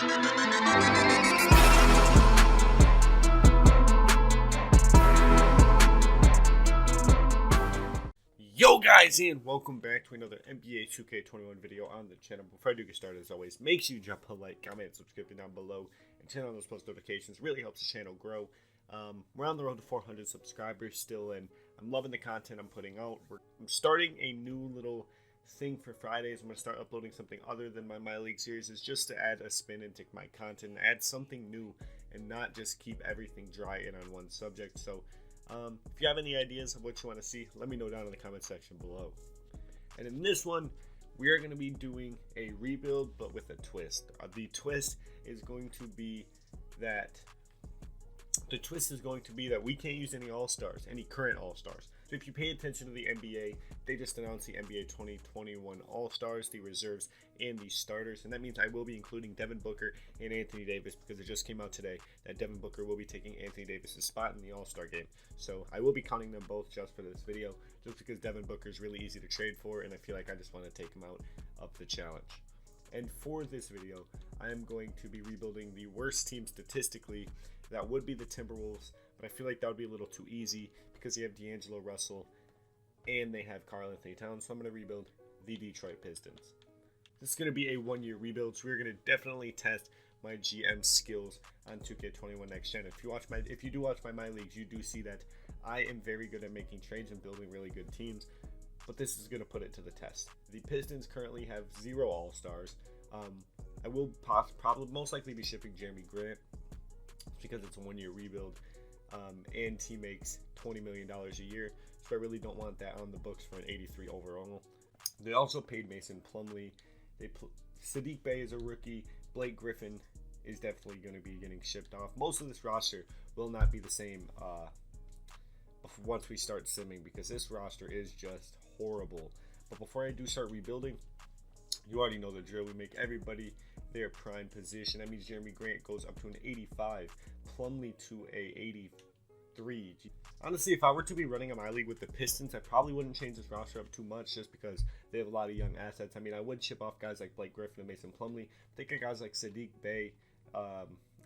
Yo guys, and welcome back to another NBA 2K21 video on the channel. Before I do get started, as always, make sure you drop a like, comment, subscribe down below, and turn on those post notifications. Really helps the channel grow. We're on the road to 400 subscribers still, and I'm loving the content I'm putting out. I'm starting a new little thing for Fridays. I'm going to start uploading something other than my League series, is just to add a spin into my content, add something new, and not just keep everything dry in on one subject. So if you have any ideas of what you want to see, let me know down in the comment section below. And in this one, we are going to be doing a rebuild, but with a twist. The twist is going to be that we can't use any All-Stars, any current All-Stars. So if you pay attention to the NBA, they just announced the NBA 2021 All-Stars, the reserves, and the starters. And that means I will be including Devin Booker and Anthony Davis, because it just came out today that Devin Booker will be taking Anthony Davis' spot in the All-Star game. So I will be counting them both just for this video, just because Devin Booker is really easy to trade for, and I feel like I just want to take him out of the challenge. And for this video, I am going to be rebuilding the worst team statistically. That would be the Timberwolves, but I feel like that would be a little too easy because you have D'Angelo Russell and they have Karl Anthony Towns. So I'm going to rebuild the Detroit Pistons. This is going to be a one-year rebuild, so we're going to definitely test my GM skills on 2K21 Next Gen. If you do watch my leagues, you do see that I am very good at making trades and building really good teams, but this is going to put it to the test. The Pistons currently have 0 All-Stars. I will most likely be shipping Jeremy Grant, because it's a one-year rebuild, and he makes $20 million a year, so I really don't want that on the books for an 83 overall. They also paid Mason Plumlee. Saddiq Bey is a rookie. Blake Griffin is definitely going to be getting shipped off. Most of this roster will not be the same once we start simming, because this roster is just horrible. But before I do start rebuilding, you already know the drill. We make everybody their prime position. That means Jeremy Grant goes up to an 85, Plumlee to a 83. Honestly, if I were to be running a my league with the Pistons, I probably wouldn't change this roster up too much, just because they have a lot of young assets. I mean, I would ship off guys like Blake Griffin and Mason Plumlee. They got guys like Saddiq Bey,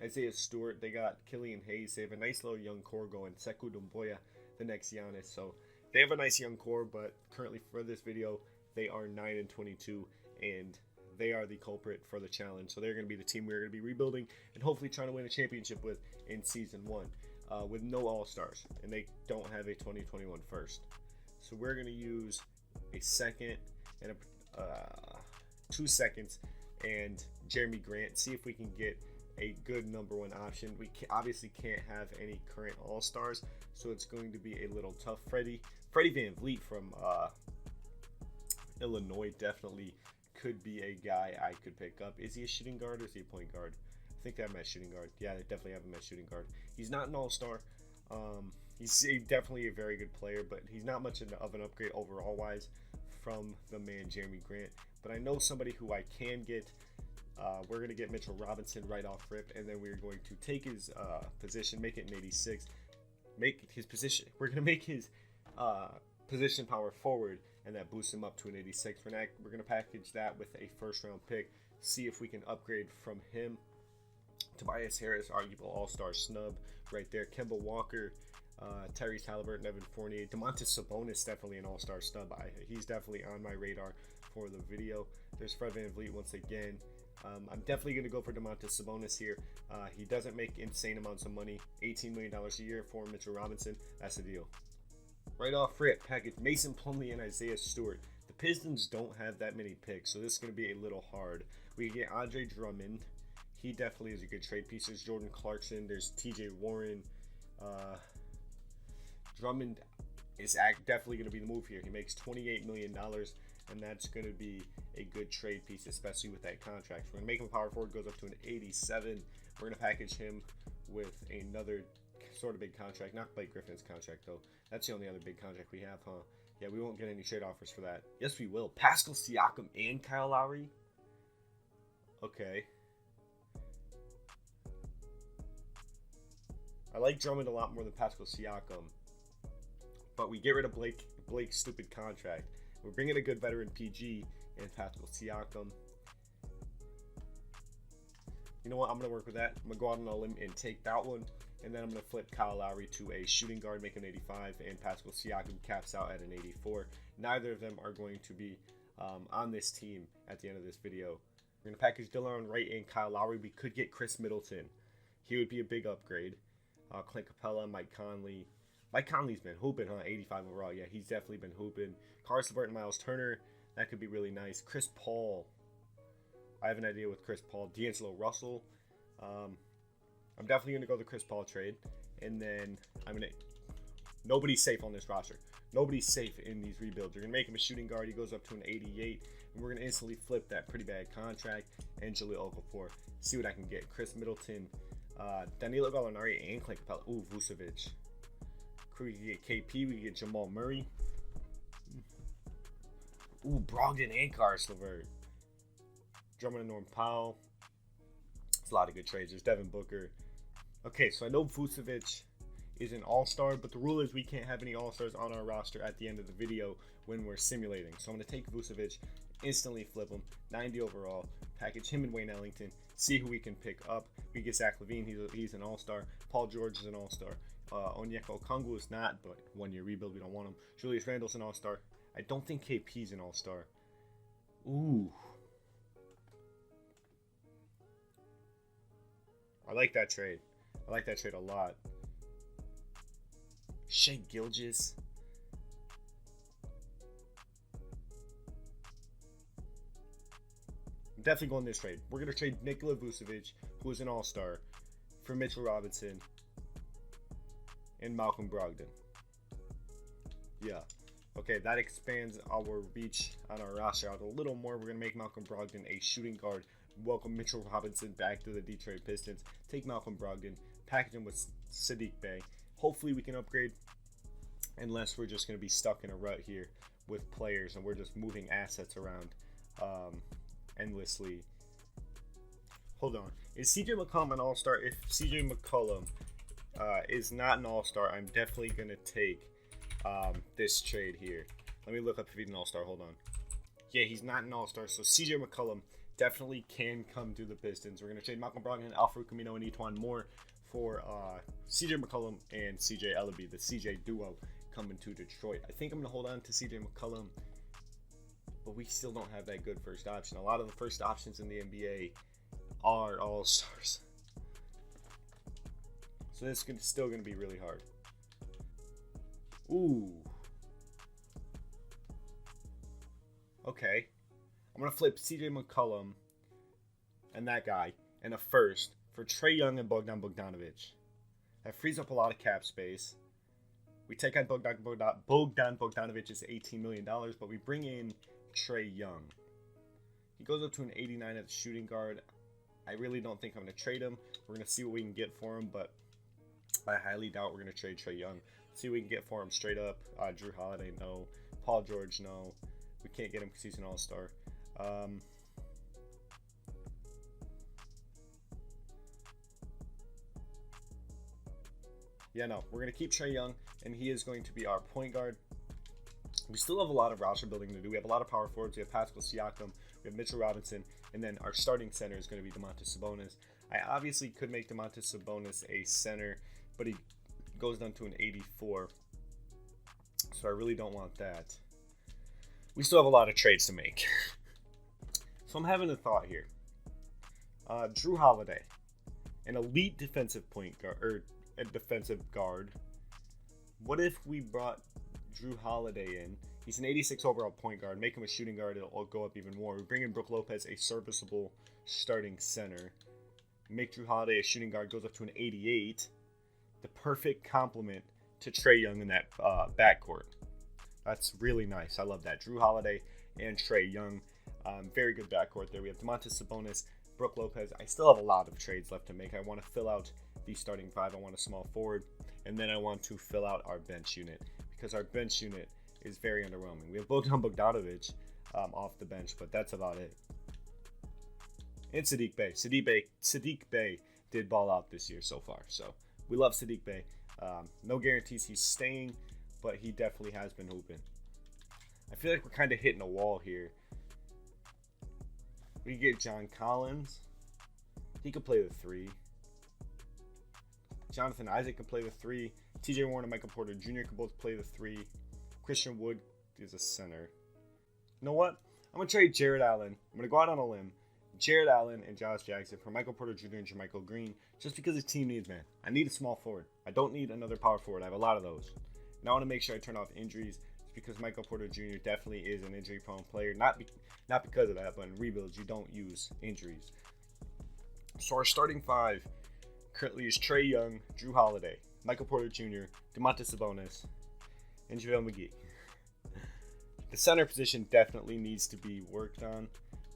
Isaiah Stewart. They got Killian Hayes. They have a nice little young core going. Sekou Doumbouya, the next Giannis. So they have a nice young core, but currently for this video, they are 9-22, and they are the culprit for the challenge. So they're going to be the team we're going to be rebuilding and hopefully trying to win a championship with in season 1, with no All-Stars, and they don't have a 2021 first. So we're going to use a second and 2 seconds and Jeremy Grant, see if we can get a good number 1 option. We obviously can't have any current All-Stars, so it's going to be a little tough. Freddie VanVleet from Illinois definitely could be a guy I could pick up. Is he a shooting guard or is he a point guard? I think they have him at shooting guard. Yeah, they definitely have him at shooting guard. He's not an all-star. He's definitely a very good player, but he's not much of an upgrade overall wise from the man Jeremy Grant. But I know somebody who I can get. We're going to get Mitchell Robinson right off rip, and then we're going to take his position, make it an 86. Make his position. We're going to make his position power forward, and that boosts him up to an 86. We're going to package that with a first-round pick, see if we can upgrade from him. Tobias Harris, arguable all-star snub right there. Kemba Walker, Tyrese Halliburton, Evan Fournier. Domantas Sabonis, definitely an all-star snub. He's definitely on my radar for the video. There's Fred VanVleet once again. I'm definitely going to go for Domantas Sabonis here. He doesn't make insane amounts of money. $18 million a year for Mitchell Robinson. That's the deal. Right off rip, package Mason Plumlee and Isaiah Stewart. The Pistons don't have that many picks, so this is going to be a little hard. We get Andre Drummond. He definitely is a good trade piece. There's Jordan Clarkson. There's TJ Warren. Drummond is definitely going to be the move here. He makes $28 million, and that's going to be a good trade piece, especially with that contract. We're going to make him a power forward, goes up to an 87. We're going to package him with another sort of big contract. Not Blake Griffin's contract, though. That's the only other big contract we have, huh? Yeah, we won't get any trade offers for that. Yes, we will. Pascal Siakam and Kyle Lowry? Okay. I like Drummond a lot more than Pascal Siakam. But we get rid of Blake's stupid contract. We're bringing a good veteran PG and Pascal Siakam. You know what? I'm going to work with that. I'm going to go out on a limb and take that one. And then I'm going to flip Kyle Lowry to a shooting guard, make him 85, and Pascal Siakam caps out at an 84. Neither of them are going to be on this team at the end of this video. We're going to package Dillon Wright and Kyle Lowry. We could get Chris Middleton. He would be a big upgrade. Clint Capella, Mike Conley. Mike Conley's been hooping, huh? 85 overall. Yeah, he's definitely been hooping. Caris LeVert and Miles Turner. That could be really nice. Chris Paul. I have an idea with Chris Paul. D'Angelo Russell. I'm definitely going to go the Chris Paul trade. And then nobody's safe on this roster. Nobody's safe in these rebuilds. You're going to make him a shooting guard. He goes up to an 88. And we're going to instantly flip that pretty bad contract. And Jahlil Okafor. See what I can get. Chris Middleton. Danilo Gallinari and Clint Capella. Ooh, Vucevic. We can get KP. We can get Jamal Murray. Ooh, Brogdon and Caris LeVert. Drummond and Norm Powell. It's a lot of good trades. There's Devin Booker. Okay, so I know Vucevic is an all-star, but the rule is we can't have any all-stars on our roster at the end of the video when we're simulating. So I'm going to take Vucevic, instantly flip him, 90 overall, package him and Wayne Ellington, see who we can pick up. We get Zach LaVine, he's an all-star. Paul George is an all-star. Onyeka Okongwu is not, but one-year rebuild, we don't want him. Julius Randle's an all-star. I don't think KP's an all-star. Ooh. I like that trade. I like that trade a lot. Shea Gilgeous. I'm definitely going this trade. We're going to trade Nikola Vucevic, who is an all-star, for Mitchell Robinson and Malcolm Brogdon. Yeah. Okay, that expands our reach on our roster out a little more. We're going to make Malcolm Brogdon a shooting guard. Welcome Mitchell Robinson back to the Detroit Pistons. Take Malcolm Brogdon, package him with Saddiq Bey. Hopefully we can upgrade, unless we're just going to be stuck in a rut here with players and we're just moving assets around endlessly. Hold on. Is CJ McCollum an all-star? If CJ McCollum is not an all-star, I'm definitely going to take this trade here. Let me look up if he's an all-star. Hold on. Yeah, he's not an all-star, so CJ McCollum definitely can come to the Pistons. We're going to trade Malcolm Brogdon, Al-Farouq Amino, and Etuan Moore for CJ McCollum and CJ Ellaby, the CJ duo, coming to Detroit. I think I'm going to hold on to CJ McCollum, but we still don't have that good first option. A lot of the first options in the NBA are all-stars. So this is still going to be really hard. Ooh. Okay. I'm going to flip CJ McCollum and that guy and a first for Trae Young and Bogdan Bogdanovic. That frees up a lot of cap space. We take on Bogdan Bogdanovic's $18 million, but we bring in Trae Young. He goes up to an 89 at the shooting guard. I really don't think I'm going to trade him. We're going to see what we can get for him, but I highly doubt we're going to trade Trae Young. See what we can get for him straight up. Drew Holiday, no. Paul George, no. We can't get him because he's an all-star. Yeah, no. We're going to keep Trae Young, and he is going to be our point guard. We still have a lot of roster building to do. We have a lot of power forwards. We have Pascal Siakam. We have Mitchell Robinson. And then our starting center is going to be Domantas Sabonis. I obviously could make Domantas Sabonis a center, but he goes down to an 84. So I really don't want that. We still have a lot of trades to make. So I'm having a thought here. Drew Holiday, an elite defensive point guard, or a defensive guard. What if we brought Drew Holiday in? He's an 86 overall point guard. Make him a shooting guard. It'll go up even more. We bring in Brook Lopez, a serviceable starting center. Make Drew Holiday a shooting guard. Goes up to an 88. The perfect complement to Trae Young in that backcourt. That's really nice. I love that. Drew Holiday and Trae Young. Very good backcourt there. We have Domantas Sabonis, Brook Lopez. I still have a lot of trades left to make. I want to fill out the starting five. I want a small forward. And then I want to fill out our bench unit, because our bench unit is very underwhelming. We have Bogdan Bogdanovic off the bench, but that's about it. And Saddiq Bey. Saddiq Bey did ball out this year so far. So we love Saddiq Bey. No guarantees he's staying, but he definitely has been hooping. I feel like we're kind of hitting a wall here. We get John Collins. He could play the 3. Jonathan Isaac can play the 3. TJ Warren and Michael Porter Jr. can both play the 3. Christian Wood is a center. You know what? I'm going to trade Jared Allen. I'm going to go out on a limb. Jared Allen and Josh Jackson for Michael Porter Jr. and JaMychal Green, just because his team needs, man. I need a small forward. I don't need another power forward. I have a lot of those. And I want to make sure I turn off injuries, because Michael Porter Jr. definitely is an injury-prone player. Not because of that, but in rebuilds, you don't use injuries. So our starting 5 currently is Trae Young, Drew Holiday, Michael Porter Jr., Domantas Sabonis, and JaVale McGee. The center position definitely needs to be worked on,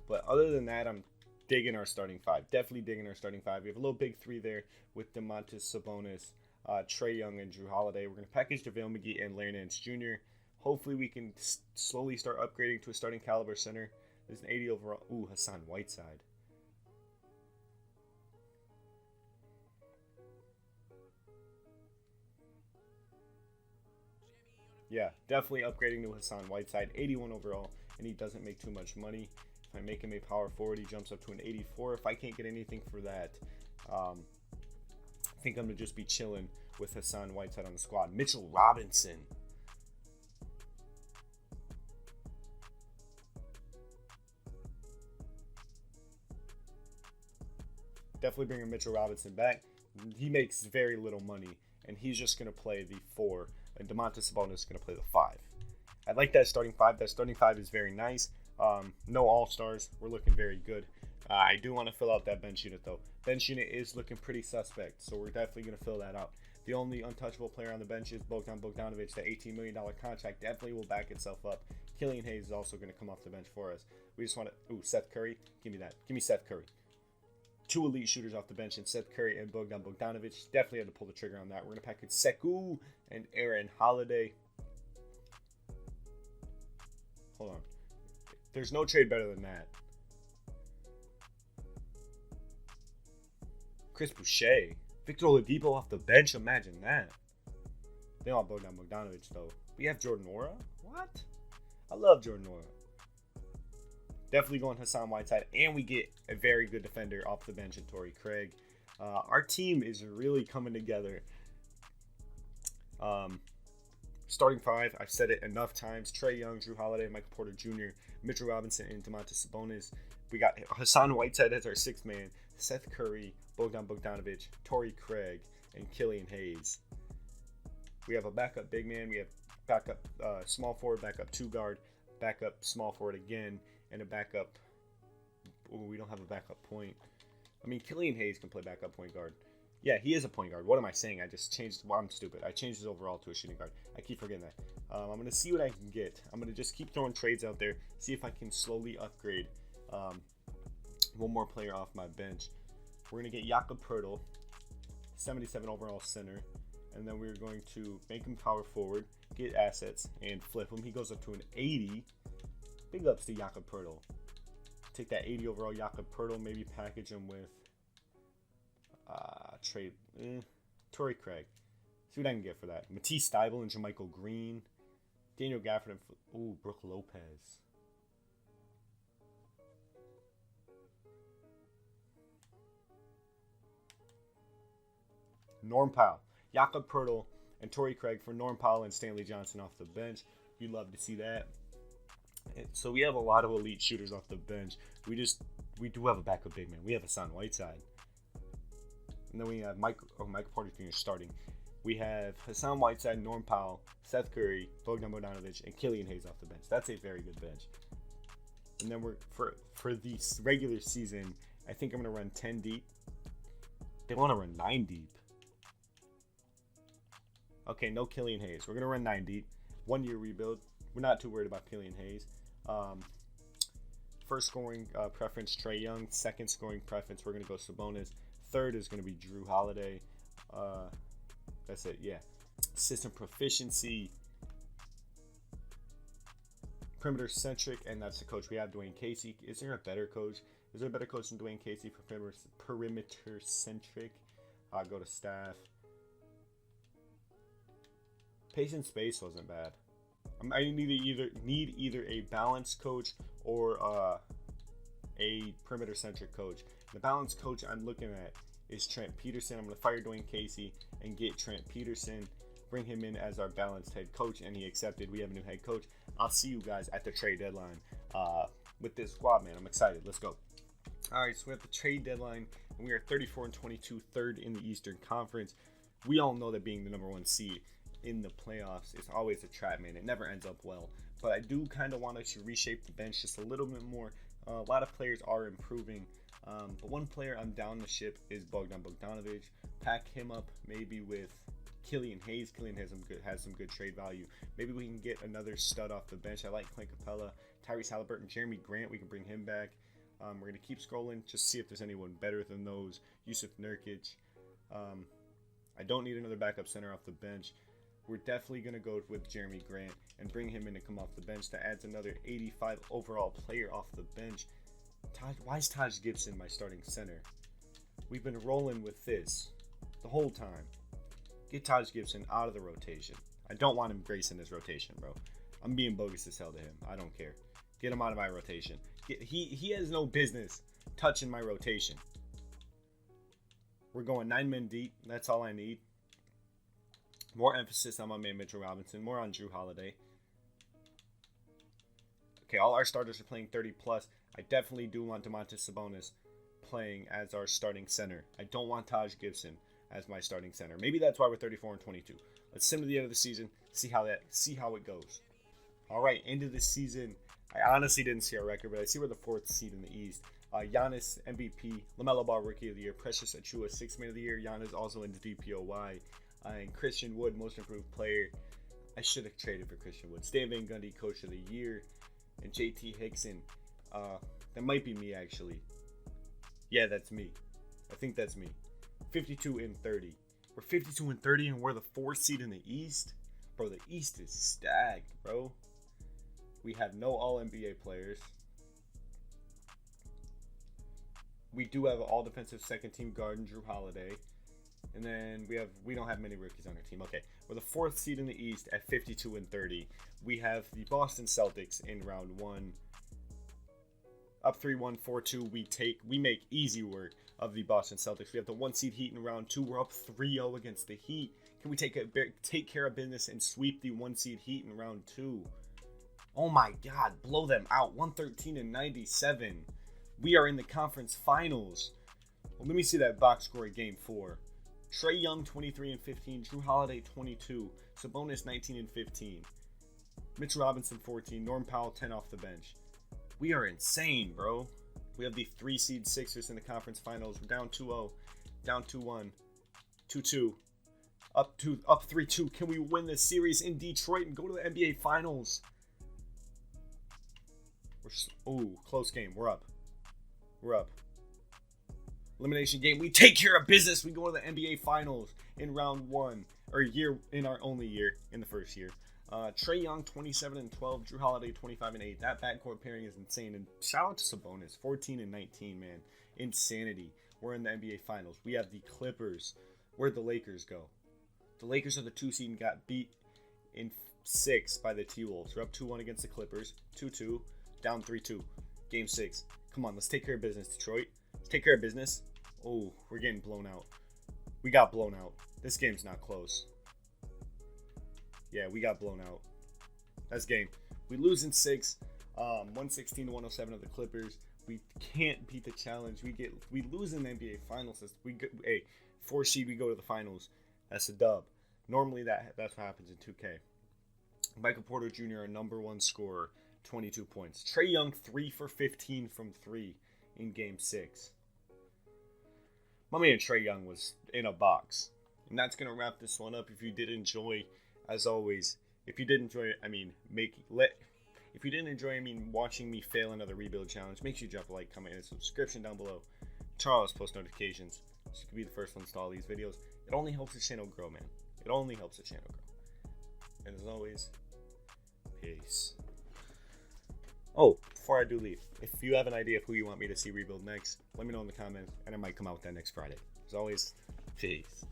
but other than that, I'm digging our starting 5. Definitely digging our starting 5. We have a little big 3 there with Domantas Sabonis, Trae Young, and Drew Holiday. We're going to package JaVale McGee and Larry Nance Jr. Hopefully we can slowly start upgrading to a starting caliber center. There's an 80 overall. Ooh, Hassan Whiteside. Yeah, definitely upgrading to Hassan Whiteside. 81 overall, and he doesn't make too much money. If I make him a power forward, he jumps up to an 84. If I can't get anything for that, I think I'm going to just be chilling with Hassan Whiteside on the squad. Mitchell Robinson. Definitely bringing Mitchell Robinson back. He makes very little money, and he's just going to play the 4, and Domantas Sabonis is going to play the 5. I like that starting 5. That starting 5 is very nice. No all-stars. We're looking very good. I do want to fill out that bench unit, though. Bench unit is looking pretty suspect, so we're definitely going to fill that out. The only untouchable player on the bench is Bogdan Bogdanovic. The $18 million contract definitely will back itself up. Killian Hayes is also going to come off the bench for us. We just want to... Ooh, Seth Curry. Give me that. Give me Seth Curry. 2 elite shooters off the bench, and Seth Curry and Bogdan Bogdanovic. Definitely had to pull the trigger on that. We're going to package Sekou and Aaron Holiday. Hold on. There's no trade better than that. Chris Boucher. Victor Oladipo off the bench. Imagine that. They don't have Bogdan Bogdanovic, though. We have Jordan Nwora? What? I love Jordan Nwora. Definitely going Hassan Whiteside, and we get a very good defender off the bench in Torrey Craig. Our team is really coming together. Starting 5, I've said it enough times. Trae Young, Drew Holiday, Michael Porter Jr., Mitchell Robinson, and Domantas Sabonis. We got Hassan Whiteside as our 6th man, Seth Curry, Bogdan Bogdanovic, Torrey Craig, and Killian Hayes. We have a backup big man. We have backup small forward, backup 2 guard, backup small forward again, and a backup. Ooh, we don't have a backup point. I mean, Killian Hayes can play backup point guard. Yeah, he is a point guard. What am I saying? I just changed. Well, I'm stupid. I changed his overall to a shooting guard. I keep forgetting that. I'm going to see what I can get. I'm going to just keep throwing trades out there, see if I can slowly upgrade one more player off my bench. We're going to get Jakob Poeltl, 77 overall center, and then we're going to make him power forward, get assets, and flip him. He goes up to an 80. Big ups to Jakob Poeltl. Take that 80 overall Jakob Poeltl, maybe package him with Torrey Craig. See what I can get for that. Matisse Thybulle and JaMychal Green. Daniel Gafford and Brooke Lopez. Norm Powell. Jakob Poeltl and Torrey Craig for Norm Powell and Stanley Johnson off the bench. You'd love to see that. So we have a lot of elite shooters off the bench. We do have a backup big man. We have Hassan Whiteside. And then we have Michael Porter Jr. starting. We have Hassan Whiteside, Norm Powell, Seth Curry, Bogdan Bogdanovic, and Killian Hayes off the bench. That's a very good bench. And then for the regular season, I think I'm going to run 10 deep. They want to run 9 deep. Okay, no Killian Hayes. We're going to run 9 deep. 1 year rebuild. We're not too worried about Killian Hayes. First scoring preference, Trae Young. Second scoring preference, we're going to go Sabonis. Third is going to be Drew Holiday. That's it, yeah. System proficiency. Perimeter centric, and that's the coach we have, Dwayne Casey. Is there a better coach? Is there a better coach than Dwayne Casey for perimeter centric? Go to staff. Pace and space wasn't bad. I need either a balanced coach or a perimeter-centric coach. The balanced coach I'm looking at is Trent Peterson. I'm going to fire Dwayne Casey and get Trent Peterson, bring him in as our balanced head coach, and he accepted. We have a new head coach. I'll see you guys at the trade deadline with this squad, man. I'm excited. Let's go. All right, so we're at the trade deadline, and we are 34-22, third in the Eastern Conference. We all know that being the number one seed in the playoffs is always a trap, man. It never ends up well. But I do kind of want to reshape the bench just a little bit more. A lot of players are improving. But one player I'm down the ship is Bogdan Bogdanovic. Pack him up maybe with Killian Hayes. Killian Hayes has some good trade value. Maybe we can get another stud off the bench. I like Clint Capella, Tyrese Halliburton, Jeremy Grant. We can bring him back. We're going to keep scrolling, just see if there's anyone better than those. Yusuf Nurkic. I don't need another backup center off the bench. We're definitely going to go with Jeremy Grant and bring him in to come off the bench. That adds another 85 overall player off the bench. Why is Taj Gibson my starting center? We've been rolling with this the whole time. Get Taj Gibson out of the rotation. I don't want him gracing this rotation, bro. I'm being bogus as hell to him. I don't care. Get him out of my rotation. He has no business touching my rotation. We're going 9 men deep. That's all I need. More emphasis on my man Mitchell Robinson. More on Drew Holiday. Okay, all our starters are playing 30 plus. I definitely do want Domantas Sabonis playing as our starting center. I don't want Taj Gibson as my starting center. Maybe that's why we're 34-22. Let's sim to the end of the season. See how it goes. All right, end of the season. I honestly didn't see our record, but I see we're the 4th seed in the East. Giannis MVP, LaMelo Ball Rookie of the Year, Precious Achiuwa 6th Man of the Year. Giannis also in the DPOY, and Christian Wood Most Improved Player. I should have traded for Christian Wood. Stan Van Gundy Coach of the Year, and JT Hickson. That might be me actually. Yeah, that's me. I think that's me. 52-30. We're 52-30, and we're the 4th seed in the East. Bro, the East is stacked, bro. We have no All-NBA players. We do have an all-defensive second-team guard in Drew Holiday. And then we don't have many rookies on our team. Okay, we're the 4th seed in the East at 52-30. We have the Boston Celtics in round 1. Up 3-1, 4-2. We make easy work of the Boston Celtics. We have the 1 seed Heat in round 2. We're up 3-0 against the Heat. Can we take care of business and sweep the 1 seed Heat in round 2? Oh my God, blow them out. 113-97. We are in the conference finals. Well, let me see that box score of game 4. Trae Young 23-15, Drew Holiday 22, Sabonis 19-15, Mitch Robinson 14, Norm Powell 10 off the bench. We are insane, bro. We have the 3 seed Sixers in the conference finals. We're down 2-0, down 2-1, 2-2, up 3-2. Can we win this series in Detroit and go to the NBA finals? Close game. We're up. Elimination game. We take care of business. We go to the NBA finals in round 1, or in our only year, in the first year. Trae Young 27-12, Drew Holiday 25-8. That backcourt pairing is insane. And shout out to Sabonis 14-19, man. Insanity. We're in the NBA finals. We have the Clippers. Where'd the Lakers go? The Lakers are the 2 seed and got beat in 6 by the T-Wolves. We're up 2-1 against the Clippers. 2-2. Down 3-2. Game 6. Come on, let's take care of business, Detroit. Let's take care of business. Oh, we're getting blown out. We got blown out. This game's not close. Yeah, we got blown out. That's game. We lose in 6. 116-107 of the Clippers. We can't beat the challenge. We lose in the NBA Finals. 4 seed, we go to the finals. That's a dub. Normally that's what happens in 2K. Michael Porter Jr., our number 1 scorer. 22 points. Trae Young 3 for 15 from 3 in game 6. My man Trae Young was in a box. And that's going to wrap this one up. If you did enjoy, as always, if you did enjoy, watching me fail another rebuild challenge, make sure you drop a like, comment, and a subscription down below. Turn on those post notifications so you can be the first one to install these videos. It only helps the channel grow, man. It only helps the channel grow. And as always, peace. Oh, before I do leave, if you have an idea of who you want me to see rebuild next, let me know in the comments, and I might come out with that next Friday. As always, peace.